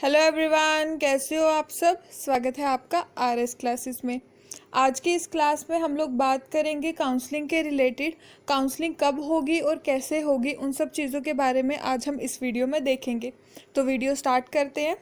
Hello everyone, कैसे हो आप सब। स्वागत है आपका आरएस क्लासेस में। आज की इस क्लास में हम लोग बात करेंगे काउंसलिंग के रिलेटेड। काउंसलिंग कब होगी और कैसे होगी, उन सब चीज़ों के बारे में आज हम इस वीडियो में देखेंगे। तो वीडियो स्टार्ट करते हैं।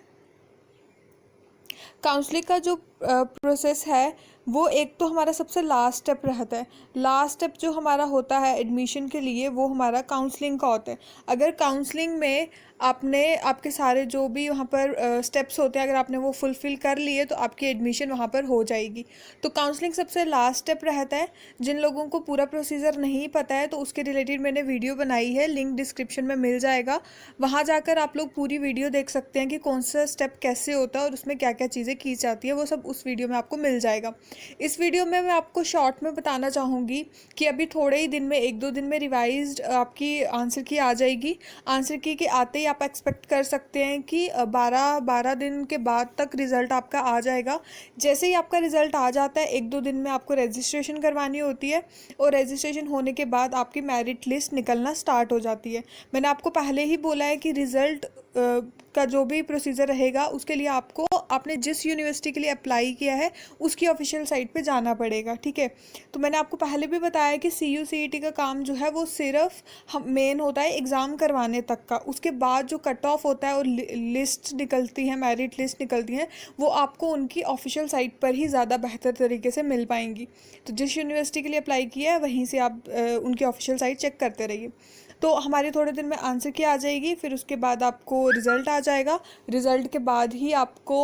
काउंसलिंग का जो प्रोसेस है वो एक तो हमारा सबसे लास्ट स्टेप रहता है। लास्ट स्टेप जो हमारा होता है एडमिशन के लिए वो हमारा काउंसलिंग का होता है। अगर काउंसलिंग में आपने आपके सारे जो भी वहाँ पर स्टेप्स होते हैं अगर आपने वो फुलफ़िल कर लिए तो आपकी एडमिशन वहाँ पर हो जाएगी। तो काउंसलिंग सबसे लास्ट स्टेप रहता है। जिन लोगों को पूरा प्रोसीजर नहीं पता है तो उसके रिलेटेड मैंने वीडियो बनाई है, लिंक डिस्क्रिप्शन में मिल जाएगा। वहाँ जाकर आप लोग पूरी वीडियो देख सकते हैं कि कौन सा स्टेप कैसे होता है और उसमें क्या क्या चीज़ें की जाती है, वो सब उस वीडियो में आपको मिल जाएगा। इस वीडियो में मैं आपको शॉर्ट में बताना चाहूँगी कि अभी थोड़े ही दिन में, एक दो दिन में रिवाइज्ड आपकी आंसर की आ जाएगी। आंसर की के आते ही आप एक्सपेक्ट कर सकते हैं कि 12 दिन के बाद तक रिज़ल्ट आपका आ जाएगा। जैसे ही आपका रिज़ल्ट आ जाता है एक दो दिन में आपको रजिस्ट्रेशन करवानी होती है और रजिस्ट्रेशन होने के बाद आपकी मेरिट लिस्ट निकलना स्टार्ट हो जाती है। मैंने आपको पहले ही बोला है कि रिज़ल्ट का जो भी प्रोसीजर रहेगा उसके लिए आपको आपने जिस यूनिवर्सिटी के लिए अप्लाई किया है उसकी ऑफिशियल साइट पे जाना पड़ेगा, ठीक है। तो मैंने आपको पहले भी बताया कि CU/CET का काम जो है वो सिर्फ मेन होता है एग्ज़ाम करवाने तक का। उसके बाद जो कट ऑफ होता है और लिस्ट निकलती है, मेरिट लिस्ट निकलती है, वो आपको उनकी ऑफिशियल साइट पर ही ज़्यादा बेहतर तरीके से मिल पाएंगी। तो जिस यूनिवर्सिटी के लिए अप्लाई किया है वहीं से आप उनकी ऑफिशियल साइट चेक करते रहिए। तो हमारे थोड़े दिन में आंसर की आ जाएगी, फिर उसके बाद आपको रिज़ल्ट आ जाएगा। रिज़ल्ट के बाद ही आपको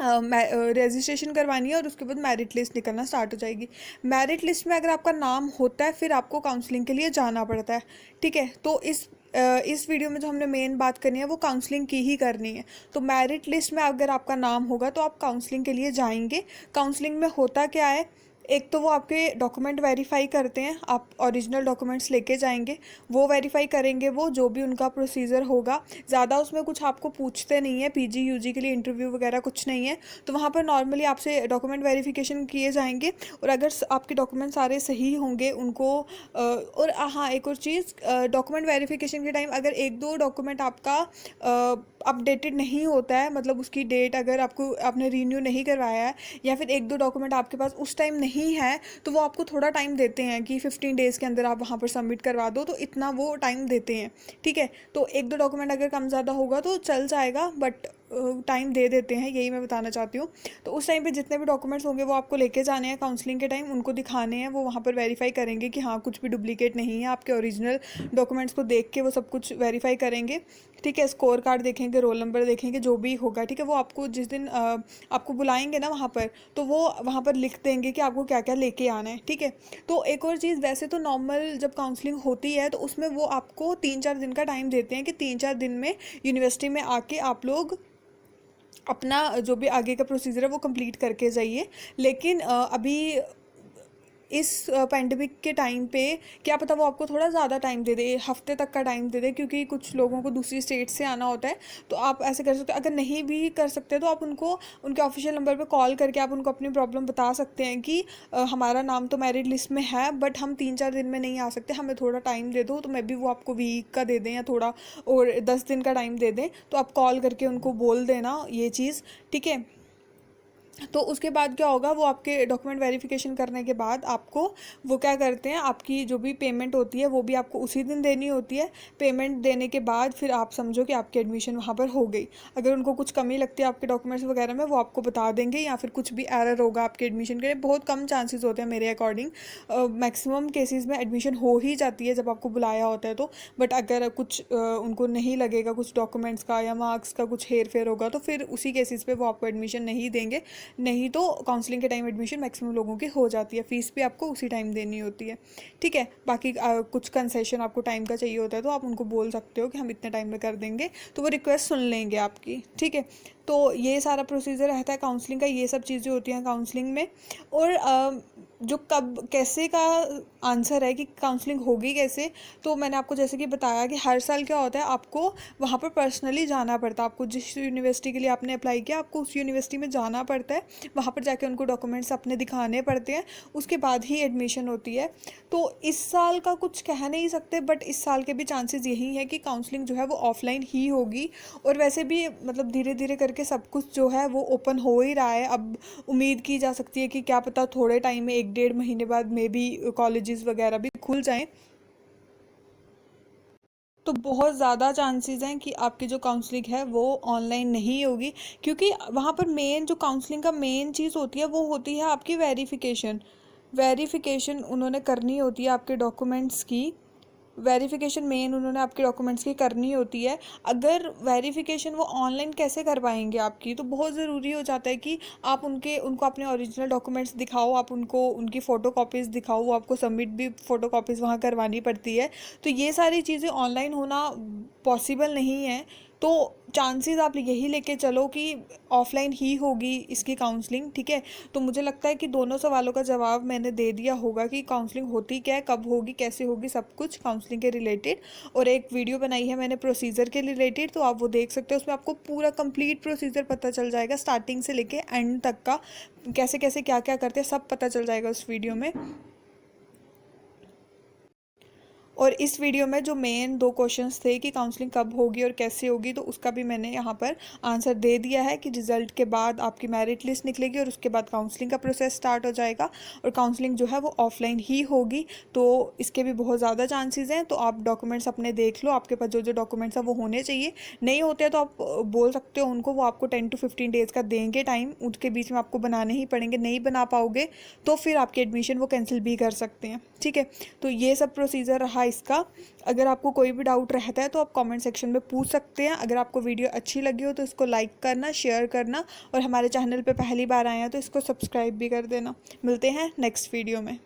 रजिस्ट्रेशन करवानी है और उसके बाद मेरिट लिस्ट निकलना स्टार्ट हो जाएगी। मेरिट लिस्ट में अगर आपका नाम होता है फिर आपको काउंसलिंग के लिए जाना पड़ता है, ठीक है। तो इस वीडियो में जो हमने मेन बात करनी है वो काउंसलिंग की ही करनी है। तो मेरिट लिस्ट में अगर आपका नाम होगा तो आप काउंसलिंग के लिए जाएंगे। काउंसलिंग में होता क्या है, एक तो वो आपके डॉक्यूमेंट वेरीफाई करते हैं, आप ओरिजिनल डॉक्यूमेंट्स लेके जाएंगे, वो वेरीफाई करेंगे, वो जो भी उनका प्रोसीजर होगा। ज़्यादा उसमें कुछ आपको पूछते नहीं है, PG UG के लिए इंटरव्यू वगैरह कुछ नहीं है। तो वहाँ पर नॉर्मली आपसे डॉक्यूमेंट वेरिफिकेशन किए जाएंगे और अगर आपके डॉक्यूमेंट सारे सही होंगे उनको और हाँ एक और चीज़, डॉक्यूमेंट वेरिफिकेशन के टाइम अगर एक दो डॉक्यूमेंट आपका अपडेटेड नहीं होता है, मतलब उसकी डेट अगर आपने रीन्यू नहीं करवाया है या फिर एक दो डॉक्यूमेंट आपके पास उस टाइम नहीं है तो वो आपको थोड़ा टाइम देते हैं कि 15 डेज़ के अंदर आप वहाँ पर सबमिट करवा दो, तो इतना वो टाइम देते हैं, ठीक है। तो एक दो डॉक्यूमेंट अगर कम ज़्यादा होगा तो चल जाएगा, बट टाइम दे देते हैं, यही मैं बताना चाहती हूँ। तो उस टाइम पे जितने भी डॉक्यूमेंट्स होंगे वो आपको लेके जाने हैं काउंसलिंग के टाइम, उनको दिखाने हैं, वो वहाँ पर वेरीफाई करेंगे कि हाँ कुछ भी डुप्लीकेट नहीं है। आपके ओरिजिनल डॉक्यूमेंट्स को देख के वो सब कुछ वेरीफाई करेंगे, ठीक है। स्कोर कार्ड देखेंगे, रोल नंबर देखेंगे, जो भी होगा, ठीक है। वो आपको जिस दिन आपको बुलाएंगे ना वहाँ पर, तो वो वहाँ पर लिख देंगे कि आपको क्या क्या लेके आना है, ठीक है। तो एक और चीज़, वैसे तो नॉर्मल जब काउंसलिंग होती है तो उसमें वो आपको 3-4 दिन का टाइम देते हैं कि 3-4 दिन में यूनिवर्सिटी में आके आप लोग अपना जो भी आगे का प्रोसीजर है वो कंप्लीट करके जाइए। लेकिन अभी इस पैंडमिक के टाइम पे क्या पता वो आपको थोड़ा ज़्यादा टाइम दे दे, हफ्ते तक का टाइम दे दे, क्योंकि कुछ लोगों को दूसरी स्टेट से आना होता है। तो आप ऐसे कर सकते हो, अगर नहीं भी कर सकते तो आप उनको उनके ऑफिशियल नंबर पे कॉल करके आप उनको अपनी प्रॉब्लम बता सकते हैं कि हमारा नाम तो मेरिट लिस्ट में है बट हम 3-4 दिन में नहीं आ सकते, हमें थोड़ा टाइम दे दो। तो मैं भी वो आपको वीक का दे दें या थोड़ा और 10 दिन का टाइम दे दें, तो आप कॉल करके उनको बोल देना ये चीज़, ठीक है। तो उसके बाद क्या होगा, वो आपके डॉक्यूमेंट वेरिफिकेशन करने के बाद आपको वो क्या करते हैं, आपकी जो भी पेमेंट होती है वो भी आपको उसी दिन देनी होती है। पेमेंट देने के बाद फिर आप समझो कि आपकी एडमिशन वहाँ पर हो गई। अगर उनको कुछ कमी लगती है आपके डॉक्यूमेंट्स वगैरह में वो आपको बता देंगे, या फिर कुछ भी एरर होगा आपके एडमिशन के लिए, बहुत कम चांसेस होते हैं मेरे अकॉर्डिंग। मैक्सिमम केसेस में एडमिशन हो ही जाती है जब आपको बुलाया होता है तो। बट अगर कुछ उनको नहीं लगेगा, कुछ डॉक्यूमेंट्स का या मार्क्स का कुछ हेर फेर होगा, तो फिर उसी केसेस पे वो आपको एडमिशन नहीं देंगे। नहीं तो काउंसलिंग के टाइम एडमिशन मैक्सिमम लोगों की हो जाती है, फ़ीस भी आपको उसी टाइम देनी होती है, ठीक है। बाकी कुछ कंसेशन आपको टाइम का चाहिए होता है तो आप उनको बोल सकते हो कि हम इतने टाइम में कर देंगे, तो वो रिक्वेस्ट सुन लेंगे आपकी, ठीक है। तो ये सारा प्रोसीजर रहता है काउंसलिंग का, ये सब चीज़ें होती हैं काउंसलिंग में। और जो कब कैसे का आंसर है कि काउंसलिंग होगी कैसे, तो मैंने आपको जैसे कि बताया कि हर साल क्या होता है, आपको वहाँ पर पर्सनली जाना पड़ता है। आपको जिस यूनिवर्सिटी के लिए आपने अप्लाई किया, आपको उस यूनिवर्सिटी में जाना पड़ता है, वहाँ पर जाके उनको डॉक्यूमेंट्स अपने दिखाने पड़ते हैं, उसके बाद ही एडमिशन होती है। तो इस साल का कुछ कह नहीं सकते, बट इस साल के भी चांसेस यही है कि काउंसलिंग जो है वो ऑफलाइन ही होगी। और वैसे भी मतलब धीरे धीरे करके सब कुछ जो है वो ओपन हो ही रहा है। अब उम्मीद की जा सकती है कि क्या पता थोड़े टाइम में 1 डेढ़ महीने बाद मे बी कॉलेजेस वगैरह भी खुल जाएं। तो बहुत ज़्यादा चांसेस हैं कि आपकी जो काउंसलिंग है वो ऑनलाइन नहीं होगी, क्योंकि वहाँ पर मेन जो काउंसलिंग का मेन चीज़ होती है वो होती है आपकी वेरिफिकेशन। वेरिफिकेशन उन्होंने करनी होती है आपके डॉक्यूमेंट्स की। वेरिफिकेशन मेन उन्होंने आपके डॉक्यूमेंट्स की करनी होती है। अगर वेरिफिकेशन वो ऑनलाइन कैसे करवाएंगे आपकी, तो बहुत ज़रूरी हो जाता है कि आप उनको अपने ओरिजिनल डॉक्यूमेंट्स दिखाओ, आप उनको उनकी फ़ोटो कॉपीज़ दिखाओ, वो आपको सबमिट भी फ़ोटो कॉपीज़ वहाँ करवानी पड़ती है। तो ये सारी चीज़ें ऑनलाइन होना पॉसिबल नहीं है। तो चांसेस आप यही लेके चलो कि ऑफलाइन ही होगी इसकी काउंसलिंग, ठीक है। तो मुझे लगता है कि दोनों सवालों का जवाब मैंने दे दिया होगा कि काउंसलिंग होती क्या है, कब होगी, कैसे होगी, सब कुछ काउंसलिंग के रिलेटेड। और एक वीडियो बनाई है मैंने प्रोसीजर के रिलेटेड, तो आप वो देख सकते हो। उसमें आपको पूरा कंप्लीट प्रोसीजर पता चल जाएगा, स्टार्टिंग से लेके एंड तक का, कैसे कैसे क्या क्या करते हैं सब पता चल जाएगा उस वीडियो में। और इस वीडियो में जो मेन 2 क्वेश्चंस थे कि काउंसलिंग कब होगी और कैसे होगी, तो उसका भी मैंने यहाँ पर आंसर दे दिया है कि रिज़ल्ट के बाद आपकी मेरिट लिस्ट निकलेगी और उसके बाद काउंसलिंग का प्रोसेस स्टार्ट हो जाएगा। और काउंसलिंग जो है वो ऑफलाइन ही होगी। तो इसके भी बहुत ज़्यादा चांसेस हैं। तो आप डॉक्यूमेंट्स अपने देख लो, आपके पास जो जो डॉक्यूमेंट्स हैं वो होने चाहिए। नहीं होते हैं तो आप बोल सकते हो उनको, वो आपको 10 to 15 डेज़ का देंगे टाइम, उसके बीच में आपको बनाने ही पड़ेंगे। नहीं बना पाओगे तो फिर आपकी एडमिशन वो कैंसिल भी कर सकते हैं, ठीक है। तो ये सब प्रोसीजर रहा इसका। अगर आपको कोई भी डाउट रहता है तो आप कमेंट सेक्शन में पूछ सकते हैं। अगर आपको वीडियो अच्छी लगी हो तो इसको लाइक करना, शेयर करना, और हमारे चैनल पे पहली बार आए हैं तो इसको सब्सक्राइब भी कर देना। मिलते हैं नेक्स्ट वीडियो में।